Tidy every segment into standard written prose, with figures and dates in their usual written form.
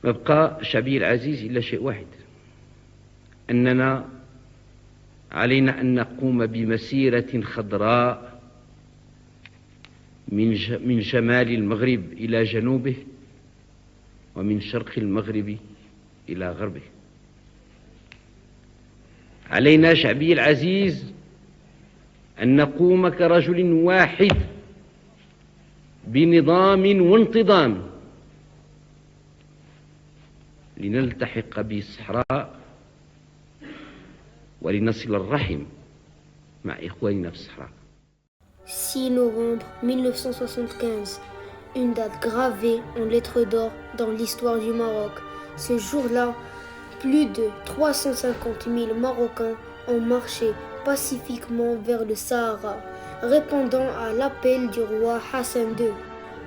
ما بقى شعبي العزيز إلا شيء واحد، أننا علينا أن نقوم بمسيرة خضراء من شمال المغرب إلى جنوبه، ومن شرق المغرب إلى غربه. علينا شعبي العزيز أن نقوم كرجل واحد بنظام وانتظام لنلتحق بالصحراء ولنصل الرحم مع إخواننا في الصحراء. 6 novembre 1975, une date gravée en lettres d'or dans l'histoire du Maroc. Ce jour-là, plus de 350 000 Marocains ont marché pacifiquement vers le Sahara, répondant à l'appel du roi Hassan II.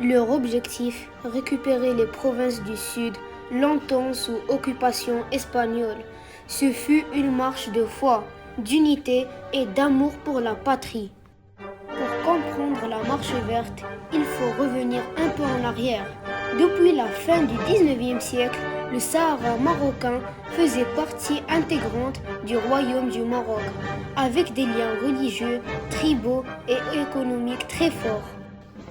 Leur objectif, récupérer les provinces du Sud, longtemps sous occupation espagnole. Ce fut une marche de foi, d'unité et d'amour pour la patrie. Pour comprendre la marche verte, il faut revenir un peu en arrière. Depuis la fin du 19e siècle, le Sahara marocain faisait partie intégrante du royaume du Maroc, avec des liens religieux, tribaux et économiques très forts.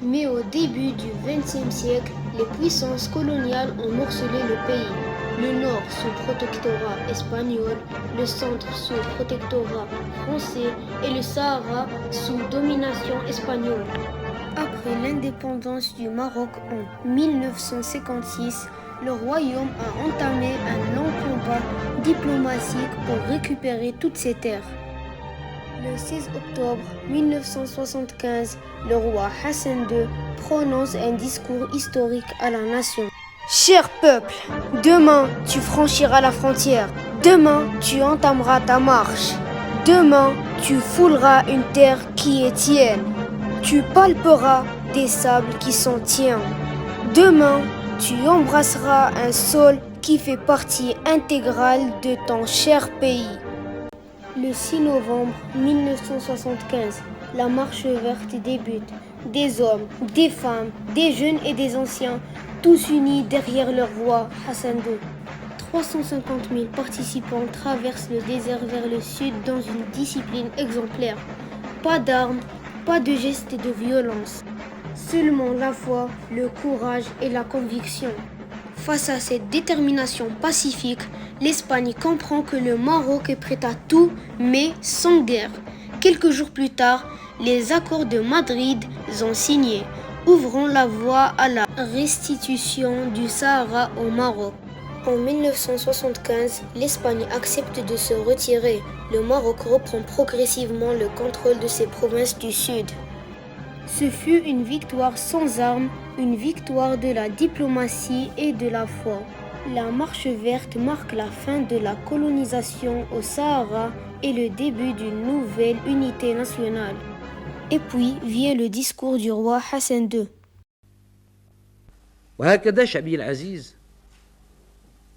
Mais au début du XXe siècle, les puissances coloniales ont morcelé le pays. Le nord sous protectorat espagnol, le centre sous protectorat français et le Sahara sous domination espagnole. Après l'indépendance du Maroc en 1956, le royaume a entamé un long combat diplomatique pour récupérer toutes ces terres. Le 16 octobre 1975, le roi Hassan II prononce un discours historique à la nation. Cher peuple, demain tu franchiras la frontière. Demain tu entameras ta marche. Demain tu fouleras une terre qui est tienne. Tu palperas des sables qui sont tiens. Demain tu embrasseras un sol qui fait partie intégrale de ton cher pays. Le 6 novembre 1975, la marche verte débute. Des hommes, des femmes, des jeunes et des anciens, tous unis derrière leur roi Hassan II. 350 000 participants traversent le désert vers le sud dans une discipline exemplaire. Pas d'armes, pas de gestes de violence. Seulement la foi, le courage et la conviction. Face à cette détermination pacifique, l'Espagne comprend que le Maroc est prêt à tout, mais sans guerre. Quelques jours plus tard, les accords de Madrid sont signés, ouvrant la voie à la restitution du Sahara au Maroc. En 1975, l'Espagne accepte de se retirer. Le Maroc reprend progressivement le contrôle de ses provinces du sud. Ce fut une victoire sans armes, une victoire de la diplomatie et de la foi. La marche verte marque la fin de la colonisation au Sahara et le début d'une nouvelle unité nationale. Et puis vient le discours du roi Hassan II. وهكذا شعبي العزيز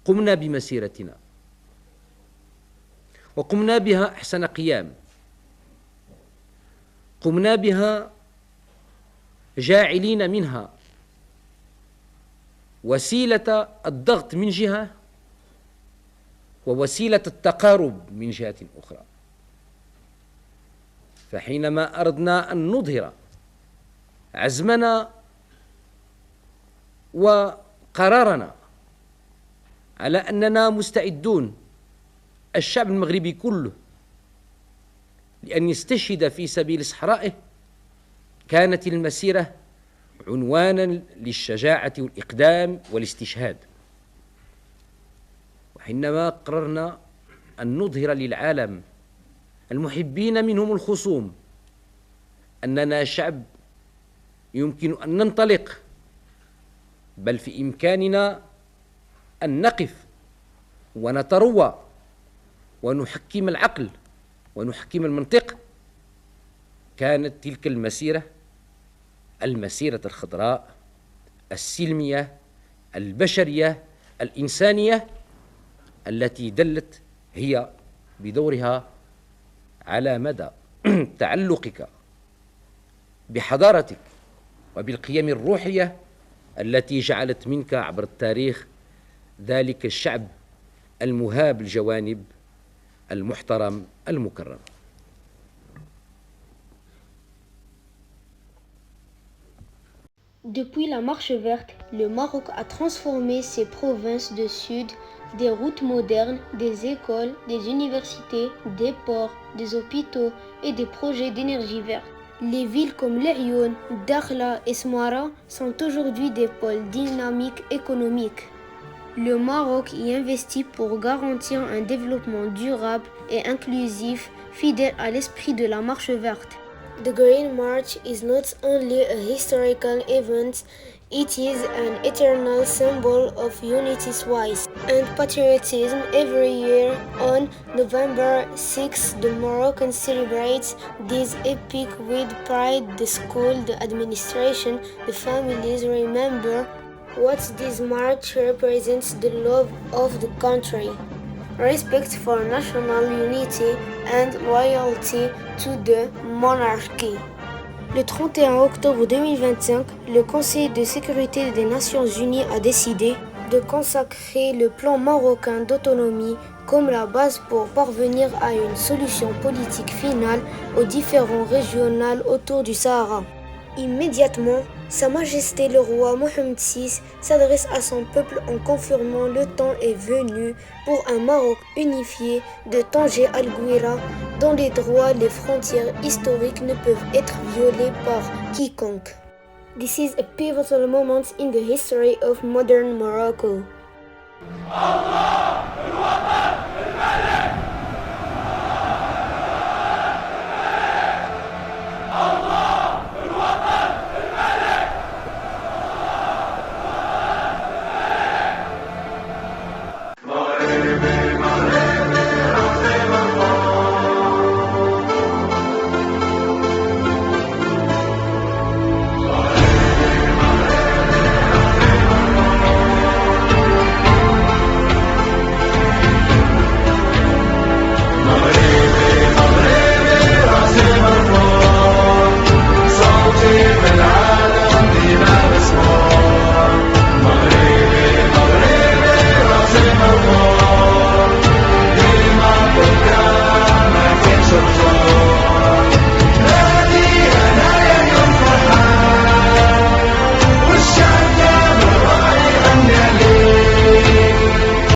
قمنا بمسيرتنا، وقمنا بها أحسن قيام. قمنا بها جاعلين منها وسيلة الضغط من جهة، ووسيلة التقارب من جهة أخرى. فحينما أردنا أن نظهر عزمنا وقرارنا على أننا مستعدون، الشعب المغربي كله، لأن يستشهد في سبيل صحرائه، كانت المسيرة عنوانا للشجاعة والإقدام والاستشهاد. وحينما قررنا أن نظهر للعالم المحبين منهم الخصوم أننا شعب يمكن أن ننطلق، بل في إمكاننا أن نقف ونتروى ونحكم العقل ونحكم المنطق، كانت تلك المسيرة المسيرة الخضراء السلمية البشرية الإنسانية التي دلت هي بدورها على مدى تعلقك بحضارتك وبالقيم الروحية التي جعلت منك عبر التاريخ ذلك الشعب المهاب الجوانب المحترم المكرم. Depuis la Marche verte, le Maroc a transformé ses provinces de sud, des routes modernes, des écoles, des universités, des ports, des hôpitaux et des projets d'énergie verte. Les villes comme Laayoune, Dakhla et Smara sont aujourd'hui des pôles dynamiques économiques. Le Maroc y investit pour garantir un développement durable et inclusif, fidèle à l'esprit de la Marche verte. The Green March is not only a historical event, it is an eternal symbol of unity, twice, and patriotism. Every year on November 6, the Moroccans celebrate this epic with pride. The school, the administration, the families remember what this march represents: the love of the country, respect for national unity, and loyalty to the monarchy. Le 31 octobre 2025, le Conseil de sécurité des Nations Unies a décidé de consacrer le plan marocain d'autonomie comme la base pour parvenir à une solution politique finale aux différends régionaux autour du Sahara. Immédiatement, Sa Majesté le roi Mohammed VI s'adresse à son peuple en confirmant le temps est venu pour un Maroc unifié de Tanger à Guira, dont les droits, les frontières historiques ne peuvent être violés par quiconque. This is a pivotal moment in the history of modern Morocco.